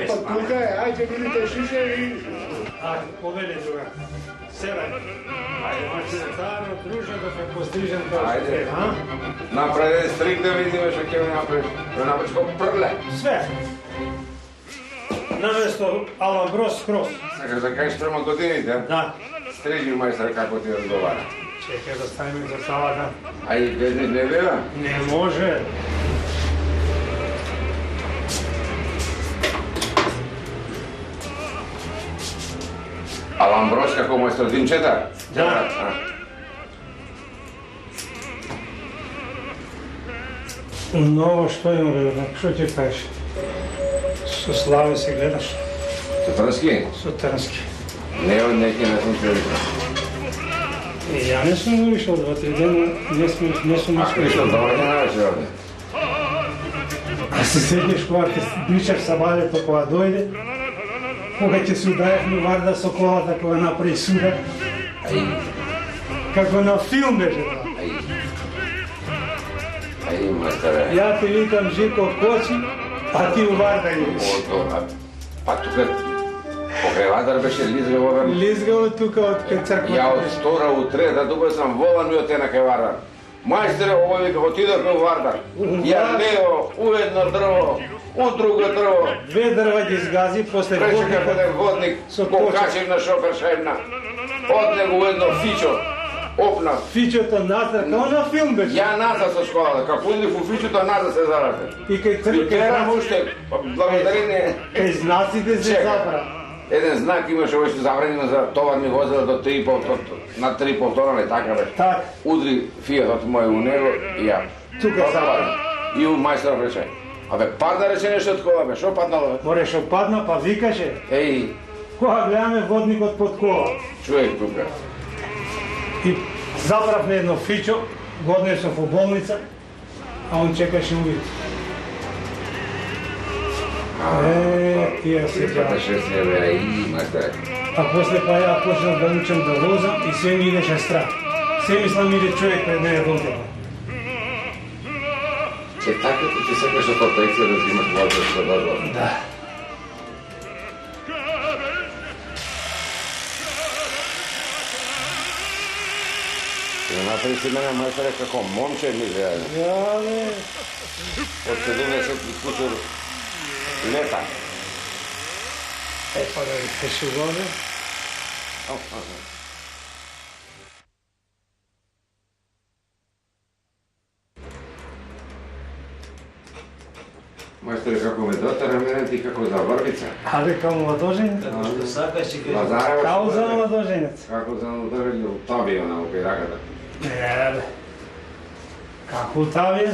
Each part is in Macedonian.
Pa tukaj, ajde vidite šiše i... Ajde, poveli druga. Sedaj. Ajde, imaš se staro, družno, da se postrižem kao što treba, a? Napravi strik da vidimo što će mi napraviti. Da napraviš kao prle. Sve. Namjesto alambros skroz. Sakaš da kažeš prema godinite, a? Da. Striži majstor kako ti odgovara. Čekaj da stavim za salata. A i bez njih ne bila? Ne može. Alambros kako majstor Dimčetar? Da. Novo što imam gledam, što ti kažeš? Su slave si gledaš? Sutransky? Sutransky. Ne od neki ne sam čovjek. Ja ne sam išao 2-3 dana, ne sam Ako išao dobro, ne naši ovdje. A se sjedneš kova, bićeš sa baleta kova dojde, koga će se udajati Varda Sokola da kova napravi suda. Kako na film beže da. Aj, majstore. Ja ti vikam Žiko Koči, a ti u Varda ideš. Pa tukaj pokrevatar beše lizgao ovem. Lizgao tuka od crkva. Ja od stora u tre, da dugo sam volan mi od te na kaj Vardar. Majstore, ovo je kako ti da u Vardar. Ja levo, ujedno drvo, u drugo drvo. Dve drva ti zgazi, posle Prečekaj bude vodnik, pokačem na šofer šajbna. Od nego ujedno fičo. Opna. Fičo to nazad, kao na film beže. Ja nazad sa škola, kad pudi u fiču, to nazad se zarade. I kaj I trebam ušte, blagodarine. Kaj znacite se zabra. Jedan znak imaš ovo što zabranjeno za tovarni vozila do 3,5 na 3,5 tona ili takav. Tak. Udri Fiat od moje u nego i ja. Tukaj zabranjeno. I u majstora reče. A be padna reče nešto od kola, be, što padnalo? Moreš opadna pa vikaše. Ej. Koga gledame vodnik od pod kola. Čovjek tukaj. I zaprav na jedno fičo, godne sam po bolnica, a on čekaše uvijek. Tija se džava. Pripataše sebe i majstore. A posle pa ja počnem da učem da vozam i sve mi ideš strah. Sve mislim ide čovjek pred mene dođe. Tako ti se kaže protekcija da ti imaš vođe što dobro. Da. Napravi si mene majstore kako momče mi žele. Ja ne. Od 70 kusur leta. Pa da li peši vode? Majstore, kako me dotara, mene ti kako za vrbica. Ali kao mladoženec? Kao za mladoženec. Kako za mladoženec, u tobi ona u pirakata. Ne, kako u tavi?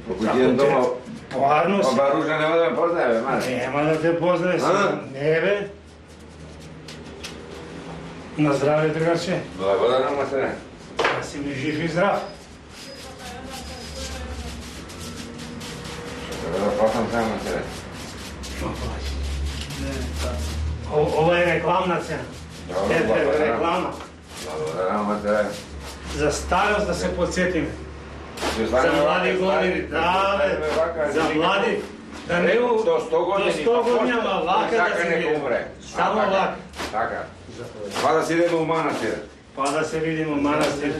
Kako idem doma, Povarno si. oba ruža nema da me poznaje, be, mane. Nema da te poznaje sam. Ne, be. Na zdravlje, drugarče. Blagodaran, majstore. Da si mi živ i zdrav. Dobro, poslam sam, majstore. Ovo je reklamna cena. Reklama. Blagodaran, majstore. Za starost da se podsjetim. Za mladi godini, da, za mladi, da ne u... Do 100 godinama laka da se vidi. Samo laka. Taka. Pa da si idemo u manastir. Pa da se vidimo u manastir.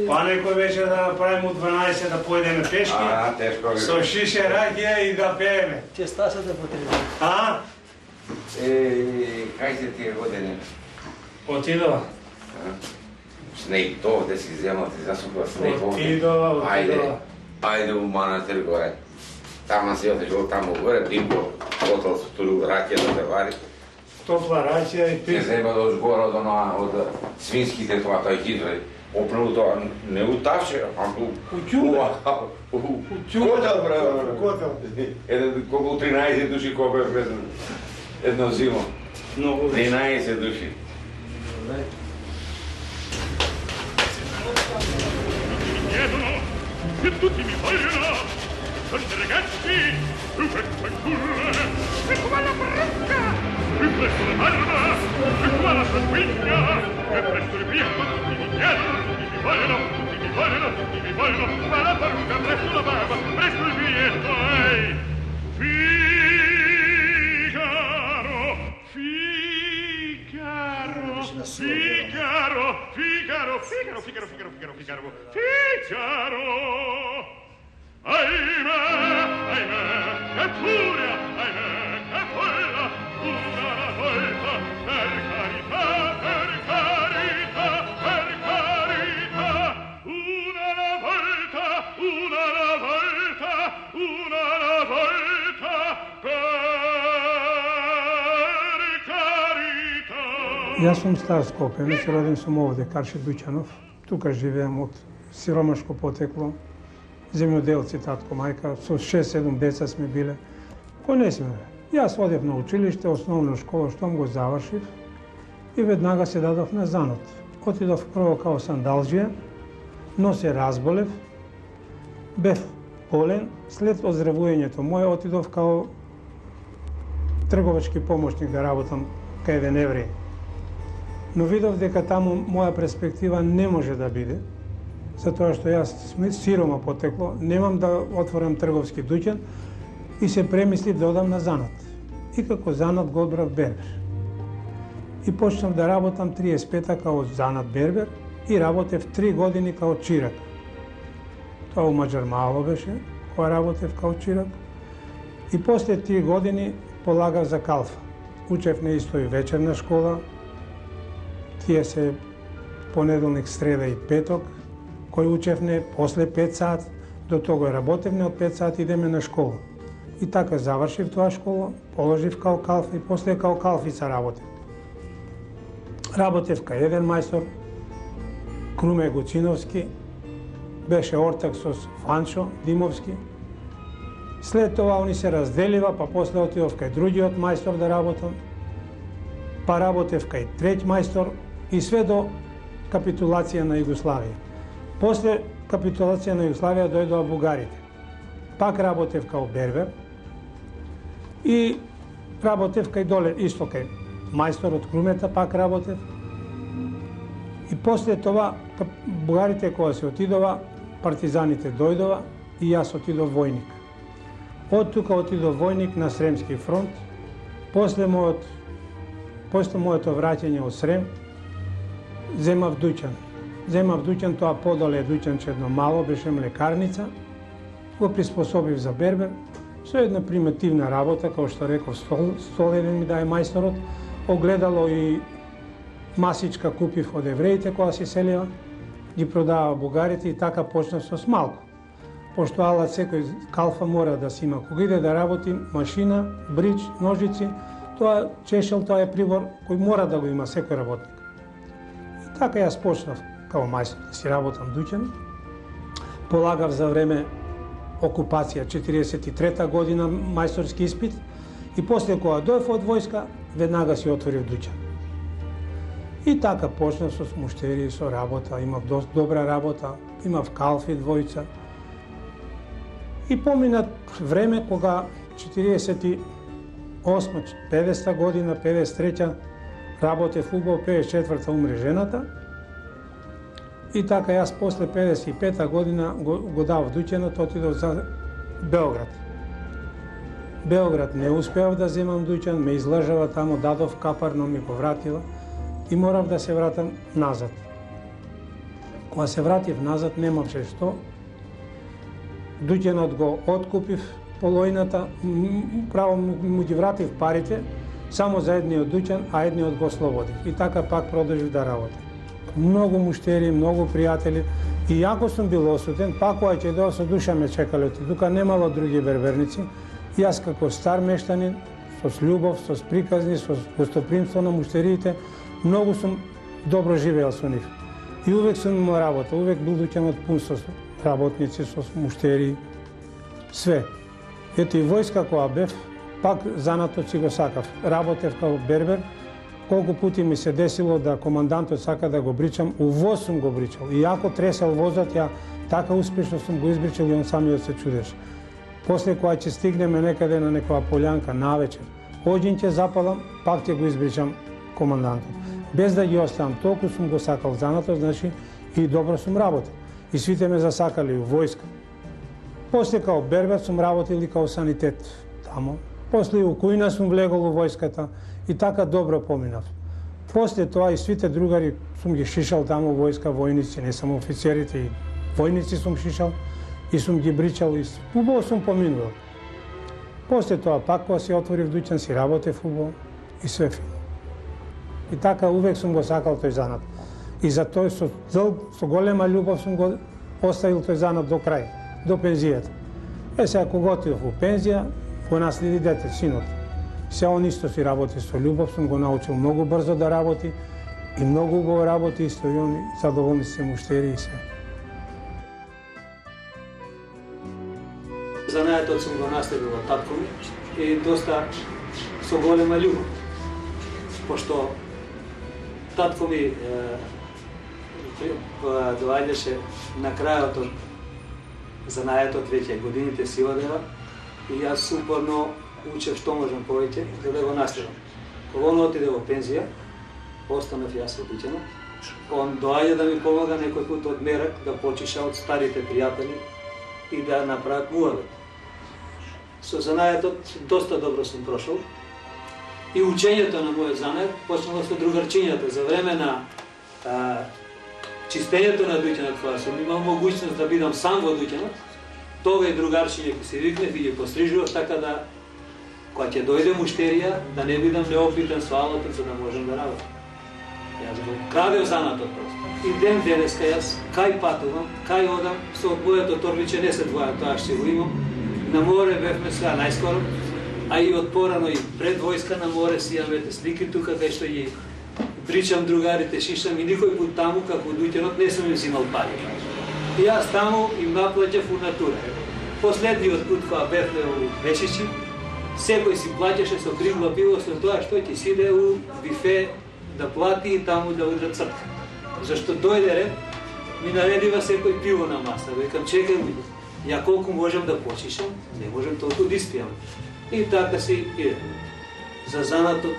Pa nekoj večer da napravimo u 12 da pojedeme peški. A, teško. So šiše rakije i da pijeme. Če Stasa te potrebuje? A? Kaj se ti je godine? Otidova. Sneg, to gdje si zemlja, ti zasukla sneg ovdje. Otidova. Ajde u manastir gore. Tamo si otišao tamo gore, dimbo, potali su tu rakije da te vari. Topla rakija i Ne pizza. treba doći gore od svinskih tetova, taj hidroj. Opnuo to, ne u taše, a U čude. u kotel, bravo. U kotel. Koliko u 13 duši koliko je bez jedno zimo. Mnogo više. 13 duši. Che tutti mi vogliono, sono ragazzi, più presto il cuore, e qua la baracca, più presto la barba, e qua la tranquilla, e presto il via, tutti mi chiedono, tutti mi vogliono, tutti mi vogliono, ma la parrucca, presto la barba, presto il biglietto, ehi! Figaro, Figaro, Figaro, Figaro, Figaro, Figaro, Figaro, Figaro, Figaro, Figaro! Ahimè, ahimè, che furia, ahimè, che folla, una volta, per carità, per carità, per carità, una volta, una volta, una volta, per carità. Јас сум стар Скопјанец, роден сум овде, Карши Дуќанов. Тука живеам од сиромашко потекло. Земјоделци, татко, мајка, со 6-7 деца сме биле. Кој не сме? Јас одев на училиште, основна школа, штом го завршив и веднага се дадов на занот. Отидов прво као сандалџија, но се разболев, бев болен, след оздравувањето моје отидов као трговачки помошник да работам кај еден евреј. Но видов дека таму моја перспектива не може да биде, затоа што јас сирома потекло, немам да отворам трговски дуќан и се премислив да одам на занат. И како занат го одбрав бербер. И почнав да работам 35-та као занат бербер и работев 3 години као чирак. Тоа у Маџар Мало беше, која работев као чирак. И после 3 години полагав за калфа. Учев на исто и вечерна школа, тие се понеделник, среда и петок, кој учевне после 5 сат, до тога работевне од 5 сат идеме на школа. И така завршив тоа школа, положив као калфа и после као калфица работев. Работев кај еден мајстор, Круме Гуциновски, беше ортак со Фанчо Димовски. След тоа они се разделива, па после отидов кај другиот мајстор да работам, па работев кај трети мајстор и све до капитулација на Југославија. После капитулација на Југославија дојдоа бугарите. Пак работев као бербер и работев кај доле, исто кај мајстор од Крумета, пак работев. И после тоа, бугарите кога се отидова, партизаните дојдова и јас отидов војник. Од тука отидов војник на Сремски фронт. После моето враќање од Срем, земав дуќан, тоа подоле дуќанче едно мало, беше млекарница, го приспособив за бербер, со една примитивна работа, како што реков, стол еден ми дај мајсторот, огледало и масичка купив од евреите кога се селева, ги продава бугарите и така почнав со смалко. Пошто алат секој калфа мора да си има. Кога иде да работи, машина, брич, ножици, тоа чешел, тоа е прибор кој мора да го има секој работник. И така јас почнав као мајстор да си работам дуќан. Полагав за време окупација 43-та година мајсторски испит и после кога дојдов од војска, веднага си отворив дуќан. И така почнав со муштери, со работа, имав доста добра работа, имав калфи двојца. И поминат време кога 48-50 година, 53-та работев убаво, 54-та умре жената. И така јас после 55-та година го дав дуќанот, отидов за Белград. Белград не успеав да земам дуќан, ме излажава тамо, дадов капар, но ми го вратила и морав да се вратам назад. Кога се вратив назад, немавше што. Дуќанот го откупив полојната, право му ги вратив парите, само за едниот дуќан, а едниот го слободив. И така пак продолжив да работам. Многу муштери, многу пријатели. И јако сум бил осуден, пак кога ќе доа со душа ме чекале, тука немало други берберници. Јас како стар мештанин, со љубов, со приказни, со гостопримство на муштериите, многу сум добро живеел со нив. И увек сум имал работа, увек бил дуќанот пун со работници, со муштери, све. Ето и војска кога бев, пак занатот си го сакав. Работев као бербер, колку пати ми се десило да командантот сака да го бричам, у воз сум го бричал. И ако тресел возот, ја така успешно сум го избричал и он самиот се чудеше. После кога ќе стигнеме некаде на некоја полјанка навечер, оđин ќе запалам, пак ќе го избричам командантот. Без да ги оставам, толку сум го сакал занатот, значи и добро сум работел. и сите ме засакали у војска. После као бербер сум работил и као санитет тамо. После и у Кујна сум влегол у војската и така добро поминав. После тоа и сите другари сум ги шишал тамо у војска, војници, не само офицерите, и војници сум шишал и сум ги бричал и убаво сум поминувал. После тоа пак кога си отворив дуќан, си работев убаво и све фино. И така увек сум го сакал тој занат. И за тој со голема љубов сум го оставил тој занат до крај, до пензијата. Сега кога отидов у пензија, го наследи дете, синот. Се он исто си работи со љубов, сум го научил многу брзо да работи и многу убаво работи, исто и он задоволни се муштери и се. Занајатот сум го наследил од татко ми и доста со голема љубов. Пошто татко ми доаѓаше на крајот од занајатот, веќе годините си одева и јас упорно учев што можам повеќе за да го наследам. Кога он отиде во пензија, останав јас во дуќанот. Он доаѓа да ми помага некој пат од мерак да почиша од старите пријатели и да направат муабет. Со занајатот доста добро сум прошол и учењето на мојот занајат почнало со другарчињата. За време на чистењето на дуќанот, кога сум имал могуćност да бидам сам во дуќанот, тога и другарчиња ќе се викнев и ги пострижував така да кога ќе дојде муштерија да не бидам неопитен со алатот за да можам да работам. Јас го крадев занатот просто. И ден денеска јас кај патувам, кај одам, со моето торбиче не се двоја, тоа ќе го имам. На море бевме сега најскоро, а и од порано и пред војска на море си имаме слики тука кај што ги причам другарите, шишам и никој пут таму како дуќанот не сум им взимал пари. И јас таму им наплаќав у натура. Последниот пут кога бевме у Вешичи, секој си плаќаше со кригла пиво, со тоа што ќе сиде у бифе да плати и таму да удра цртка. Зашто дојде ред, ми наредива секој пиво на маса. Викам, чекај ми, ја колку можам да почишам, не можам толку да испијам. И така си иде. За занатот,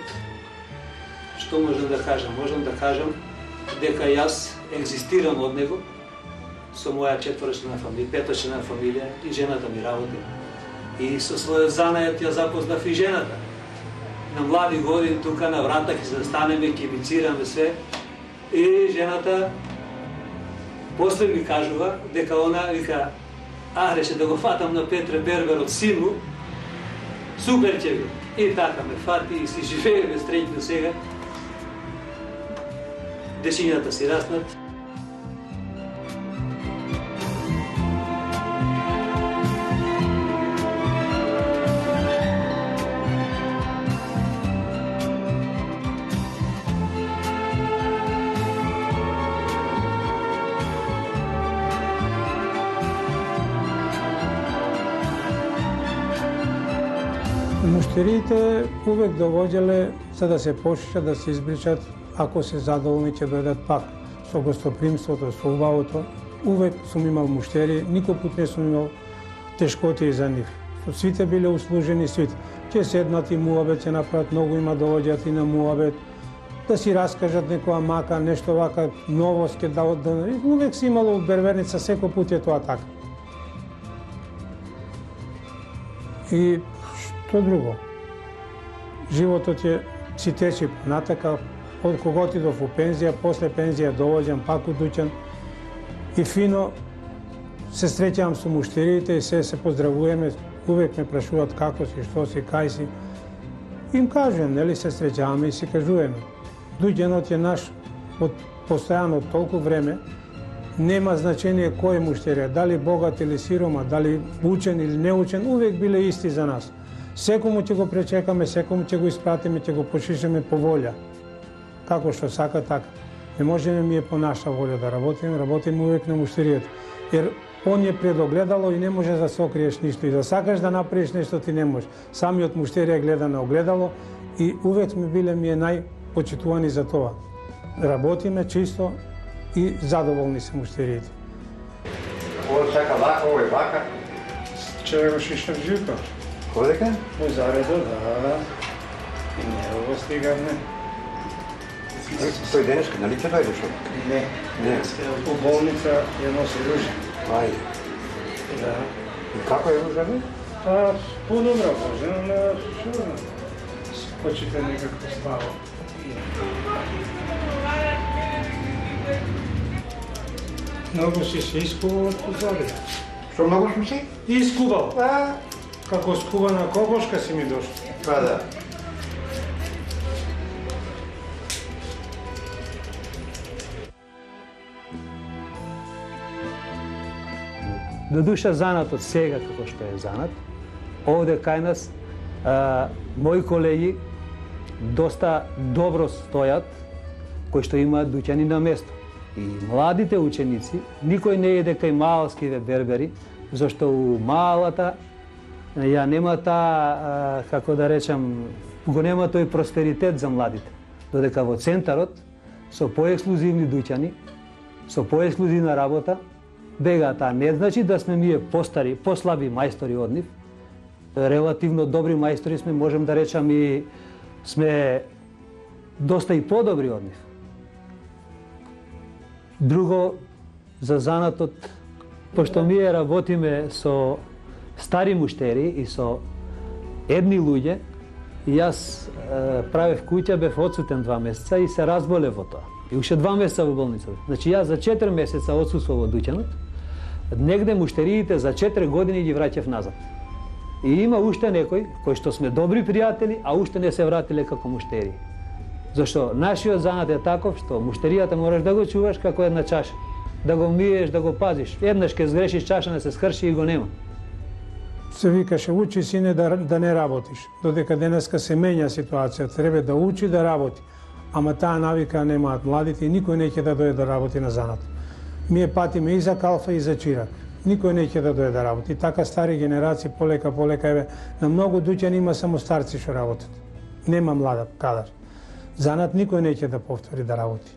што можам да кажам? Можам да кажам дека јас екзистирам од него со моја четворчлена фамилија, петочлена фамилија и жената ми работи. И со својот занајат ја запознав и жената. На млади години тука на врата ќе се застанеме, ќе бицираме све. И жената после ми кажува дека она вика, реше да го фатам на Петре Берберот сину, супер ќе би. И така ме фати и си живееме среќно сега. Дечињата си раснат. Муштериите увек довоѓале за да се пошишат, да се избричат, ако се задоволни ќе дојдат пак. Со гостопримството, со убавото, увек сум имал муштери, никој пут не сум имал тешкоти за нив. Сите биле услужени, сите. Ќе седнат и муабет ќе направат, многу има довоѓат и на муабет, да си раскажат некоја мака, нешто вака, новост ќе дадат. Увек си имало у берберница, секој пат е тоа така. И што друго? Животот си тече натака, од кога отидов у пензија, после пензија довоѓам пак у дуќан и фино се среќавам со муштериите и се поздравуваме, увек ме прашуваат како си, што си, кај си. Им кажувам, нели се среќаваме и си кажуваме. Дуќанот е наш од постојано толку време, нема значение кој е муштерија, дали богат или сирома, дали учен или неучен, увек биле исти за нас. Секому ќе го пречекаме, секому ќе го испратиме, ќе го пошишеме по волја. Како што сака, така. Не можеме ми е по наша волја да работиме увек на муштеријата. Ер он е предогледало и не може да се окриеш ништо. И да сакаш да направиш нешто, ти не можеш. Самиот муштерија гледа на огледало и увек сме биле ми е најпочитувани за тоа. Работиме чисто и задоволни се муштериите. Ово сака вака, ово е вака. Вчера го шишав живка. Кој дека? Во заредо, да. И не го стигавме. Тој денешка, нали ќе дојдеш од? Не. Не. У болница ја носи Ружа. Ајде. Да. И како е Ружа, бе? Подобра Боже, ама што почите некако става. Многу си се искувал од позади. Што многу сме си? Искувал. Како скувана кокошка си ми дошла. Па да. Додуша занатот сега како што е занат, овде кај нас мои колеги доста добро стојат, кои што имаат дуќани на место. И младите ученици, никој не иде кај маалскиве бербери, зашто у маалата ја нема таа, како да речам, го нема тој просперитет за младите. Додека во центарот, со поексклузивни дуќани, со поексклузивна работа, бегаат, а не значи да сме ние постари, послаби мајстори од нив. Релативно добри мајстори сме, можем да речам и сме доста и подобри од нив. Друго, за занатот, пошто ние работиме со стари муштери и со едни луѓе, и јас правев куќа, бев одсутен 2 месеца и се разболев во тоа. И уште 2 месеца во болницата. Значи јас за 4 месеца одсуствував во дуќанот, негде муштериите за 4 години ги враќав назад. И има уште некои кои што сме добри пријатели, а уште не се вратиле како муштери. Зашто нашиот занат е таков што муштеријата мораш да го чуваш како една чаша, да го миеш, да го пазиш. Еднаш ке сгрешиш чаша, не се скрши и го нема. Се викаше учи сине да не работиш. Додека денеска се менја ситуација, треба да учи да работи. Ама таа навика немаат младите и никој не ќе да дојде да работи на занат. Ние патиме и за калфа и за чирак. Никој не ќе да дојде да работи. Така стари генерации полека еве на многу дуќани има само старци што работат. Нема млада кадар. Занат никој не ќе да повтори да работи.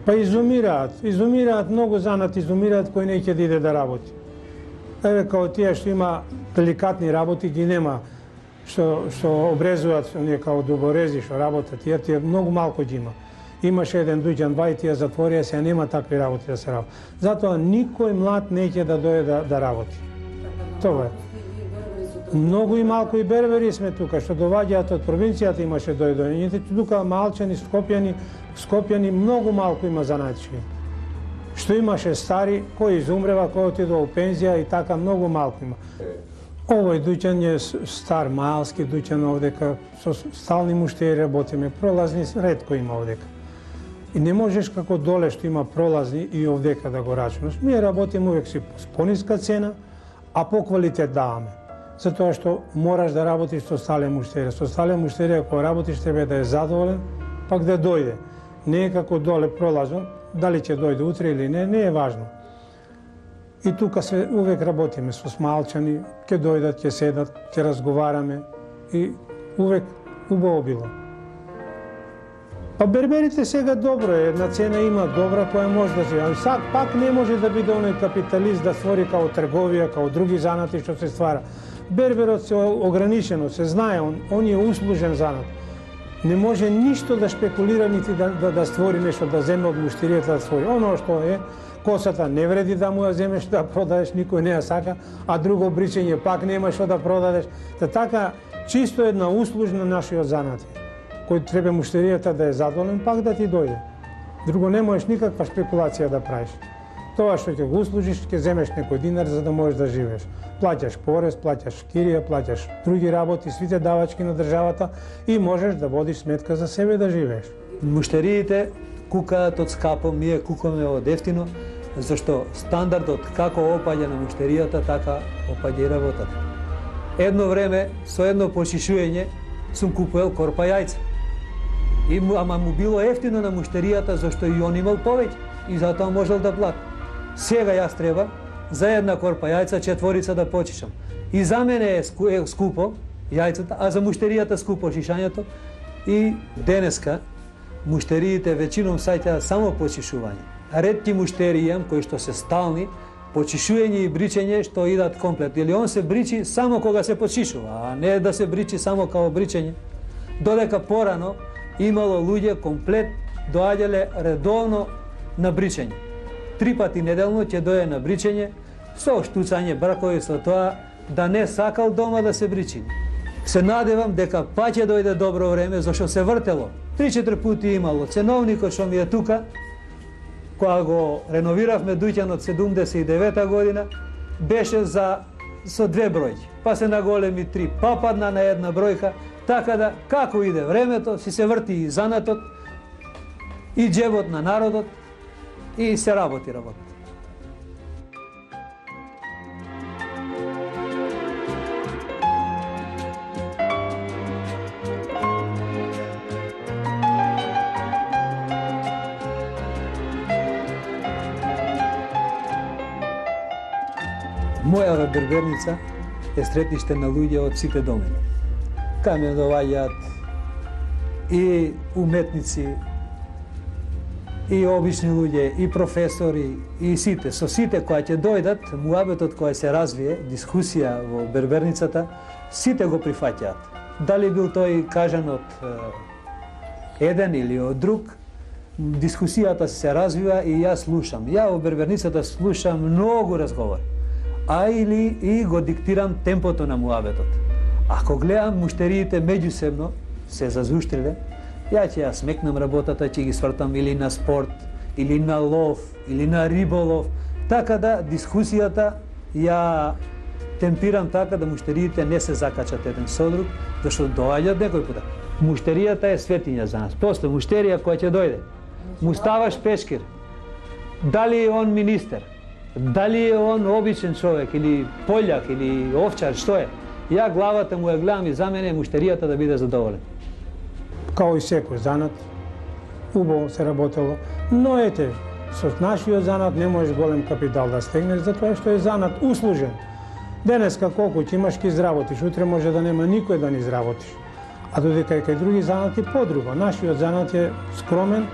Па изумираат многу занат, изумираат кој не ќе да иде да работи. Еве као тие што има деликатни работи ги нема, што обрезуваат оние као дуборези што работат, тие многу малку ги има. Имаше еден дуќан, 2 и тие затворија, сега нема такви работи да се работи. Затоа никој млад не ќе да дојде да работи. Тоа е. Многу и малку и бербери сме тука, што доваѓаат од провинцијата имаше дојдоњите, тука малчани, скопјани, многу малку има занајчи. Што имаше стари, кој изумрева, кој отидува у пензија и така многу малку има. Овој дуќан е стар маалски дуќан овдека, со стални муштери работиме, пролазни ретко има овдека. И не можеш како доле што има пролазни и овдека да го рачунаш. Ние работиме увек си по ниска цена, а по квалитет даваме. Затоа што мораш да работиш со стален муштери. Со стален муштери, ако работиш, треба да е задоволен, пак да дојде. Не е како доле пролазно, дали ќе дојде утре или не е важно. И тука се увек работиме со смалчани, ќе дојдат, ќе седат, ќе разговараме и увек убаво било. Па берберите сега добро е, една цена има добра која може да се... Сад пак не може да биде оној капиталист да створи као трговија, као други занати што се ствара. Берберот се ограничено, се знае, он е услужен занат. Не може ништо да шпекулира, нити да створи нешто, да земе од муштеријата да створи. Оно што е, косата не вреди да му ја земеш да продадеш, никој не ја сака, а друго бричење пак нема што да продадеш. Така, чисто една услужна нашиот занат, кој треба муштеријата да е задоволен, пак да ти дојде. Друго не можеш никаква шпекулација да правиш. Тоа што ќе го услужиш, ќе земеш некој динар за да можеш да живееш. Плаќаш порез, плаќаш кирија, плаќаш други работи, сите давачки на државата и можеш да водиш сметка за себе да живееш. Муштериите кукаат од скапо, ние кукаме од ефтино, зашто стандардот како опаѓа на муштеријата, така опаѓа и работата. Едно време, со едно почишување, сум купувал корпа јајца. Ама му било ефтино на муштеријата, зашто и он имал повеќе и затоа можел да плати. Сега јас треба за една корпа јајца 4 да почишам. И за мене е скупо јајцата, а за муштеријата скупо шишањето. И денеска муштериите веćinom саќаат само почишување. Ретки муштери имам кои што се стални, почишување и бричење што идат комплет. Или он се бричи само кога се почишува, а не да се бричи само као бричење. Додека порано имало луѓе комплет доаѓале редовно на бричење. 3 пати неделно ќе дојде на бричење, со штуцање бракови, со тоа да не сакал дома да се бричи. Се надевам дека па ќе дојде добро време, зашто се вртело. 3-4 пати имало ценовникот што ми е тука, кога го реновиравме дуќанот 79 година, беше со 2 бројки, па се наголеми 3, па падна на 1 бројка, така да како иде времето, си се врти и занатот, и џебот на народот, и се работи. Мојава берберница е сретниште на луѓе од сите домени. Кај ме доаѓаат и уметници, и обични луѓе, и професори, и сите. Со сите кои ќе дојдат, муабетот кој се развие, дискусија во берберницата, сите го прифаќаат. Дали бил тој кажан од еден или од друг, дискусијата се развива и јас слушам. Ја во берберницата слушам многу разговори, а или и го диктирам темпото на муабетот. Ако гледам муштериите меѓусебно се зазуштриле, ја ќе ја смекнам работата, ќе ги свртам или на спорт, или на лов, или на риболов, така да дискусијата ја темпирам така да муштериите не се закачат еден со друг, зашто доаѓаат некој пат. Муштеријата е светиња за нас. После муштерија која ќе дојде, му ставаш пешкир. Дали е он министер, дали е он обичен човек, или пољак, или овчар, што е? Ја главата му ја гледам и за мене е муштеријата да биде задоволен. Као и секој занат, убаво се работело, но ете, со нашиот занат не можеш голем капитал да стегнеш, затоа што е занат услужен. Денеска колку ќе имаш ќе изработиш, утре може да нема никој да не изработиш. А додека и кај други занати подруго. Нашиот занат е скромен,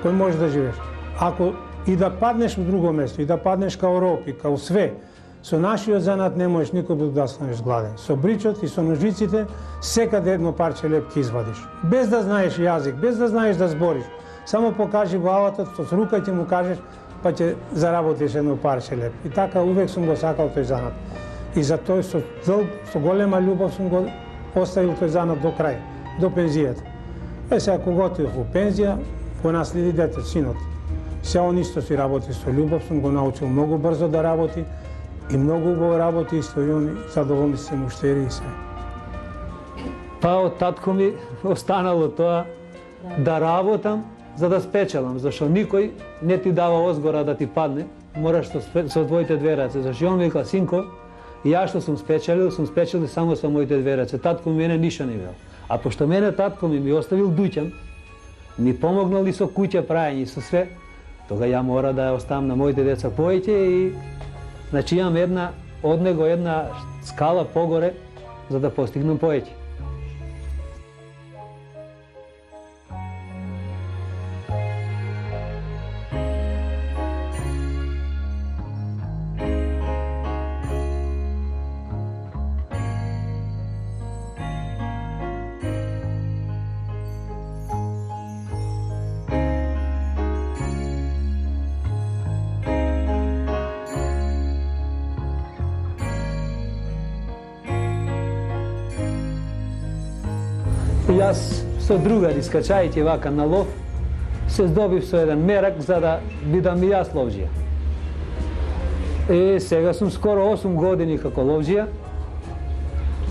кој може да живееш. Ако и да паднеш во друго место, и да паднеш као роб и као све, со нашиот занат не можеш никој да останеш гладен. Со бричот и со ножиците секаде едно парче леп ќе извадиш. Без да знаеш јазик, без да знаеш да збориш. Само покажи главата, со рука ќе му кажеш, па ќе заработиш едно парче леп. И така увек сум го сакал тој занат. И за тој со голема љубов сум го оставил тој занат до крај, до пензијата. Сега кога отидов во пензија, го наследи дете, синот. Се он исто си работи со љубов, сум го научил многу брзо да работи и многу убаво работи, исто и он задоволни се муштери и се. Па од татко ми останало тоа да работам за да спечелам, зашто никој не ти дава озгора да ти падне, мораш со твоите 2 раце. Зашто он вика, синко, ја што сум спечелил само со моите 2 раце. Татко ми мене ништо не имал. А пошто мене татко ми оставил дуќан, ми помогнал и со куќа прајање и со све, тога ја мора да ја оставам на моите деца повеќе и значи имам од него една скала погоре за да постигнам повеќе. Јас со другари скачајќи вака на лов, се здобив со еден мерак за да бидам и јас ловџија. И сега сум скоро 8 години како ловџија.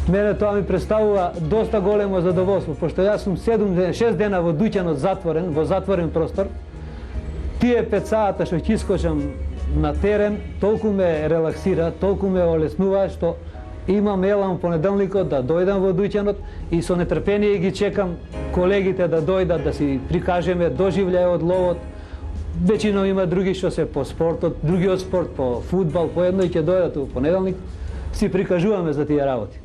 Мене тоа ми представува доста големо задоволство, пошто јас сум 6 дена во дуќанот затворен, во затворен простор. Тие 5 сата што ќе искочам на терен, толку ме релаксира, толку ме олеснува, што имам елам понеделникот да дојдам во дуќанот и со нетрпение ги чекам колегите да дојдат да си прикажеме доживљај од ловот. Веќино има други што се по спортот, други од спорт, по фудбал, по едно и ќе дојдат во понеделник, си прикажуваме за тие работи.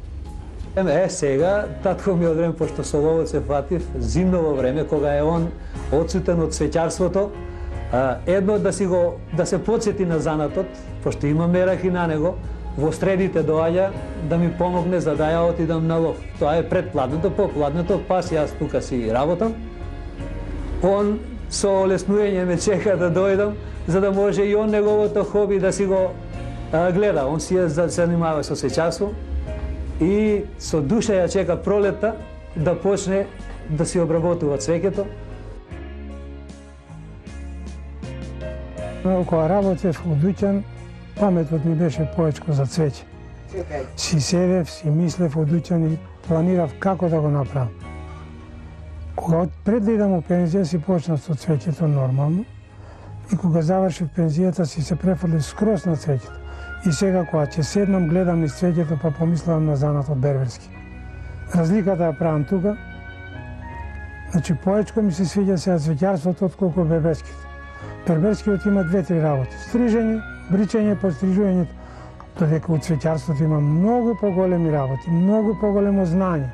Сега, татко ми од време, пошто со ловот се фатив, зимново време, кога е он одсутен од свеќарството, едно да се подсети на занатот, пошто има мерак и на него, во средите доаѓа да ми помогне за да ја отидам на лов. Тоа е пред пладнето, по пладнето, пас јас тука си работам. Он со олеснување ме чека да дојдам, за да може и он неговото хоби да си го гледа. Он си се занимава со свеќарство и со душа ја чека пролетта да почне да си обработува цвеќето. Кога работев во дуќан, паметот ми беше повечко за цвеќе. Си седев, си мислев во дуќан и планирав како да го направам. Кога пред да идам у пензија си почнав со цвеќето нормално и кога завршив пензијата си се префрлив скроз на цвеќето. И сега кога ќе седнам гледам низ цвеќето па помислам на занатот берберски. Разликата ја правам тука. Значи повечко ми се свиѓа сега цвеќарството отколку берберските. Берберскиот има 2-3 работи. Стрижење, бричење, пострижување. Додека у цвеќарството има многу поголеми работи, многу поголемо знање.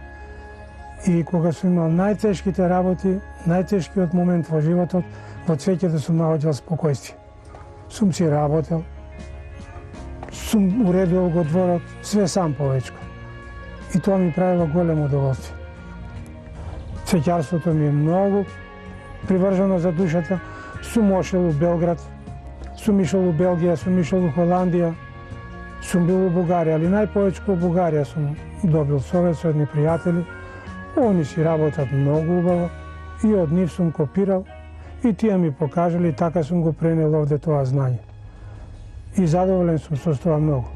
И кога сум имал најтешките работи, најтешкиот момент во животот, во цвеќето сум наоѓал спокојствие. Сум си работел, сум уредувал го дворот, све сам повечко. И тоа ми правило големо удоволствие. Цвеќарството ми е многу привржено за душата. Сум отшел у Белград, сум ишол у Белгија, сум ишол у Холандија, сум бил у Бугарија, али најповечко у Бугарија сум добил совет со едни пријатели. Они си работат многу убаво и од нив сум копирал и тие ми покажали, така сум го пренел овде тоа знање. И задоволен сум со тоа многу.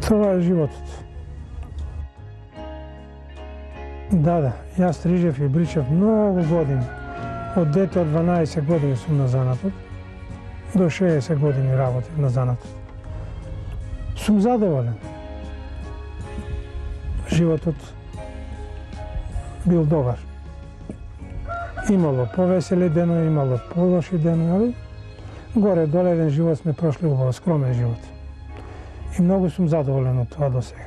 Това е животот. Да, јас стрижев и бричев многу години. Од дете од 12 години сум на занатот, до 60 години работев на занатот. Сум задоволен. Животот бил добар. Имало повесели денови, имало полоши денови, али горе-доле еден живот сме прошли убаво, скромен живот. И многу сум задоволен од тоа до сега.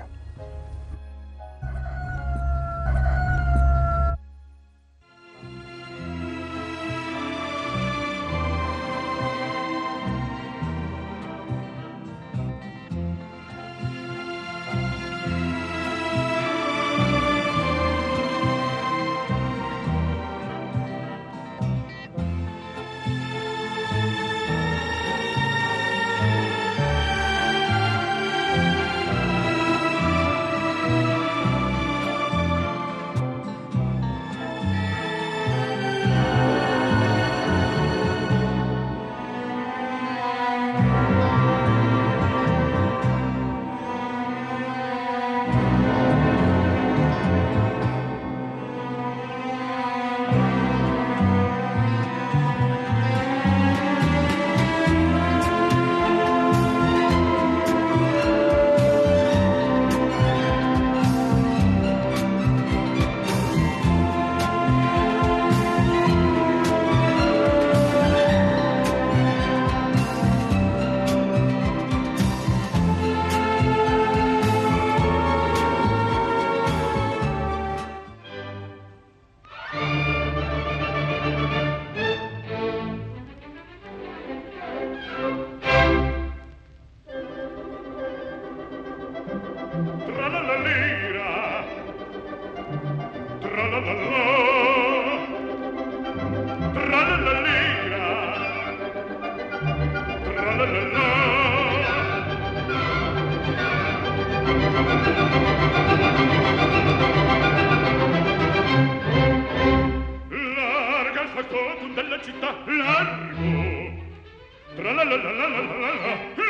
Larga il factotum della città, largo. Tra la la la la la la la.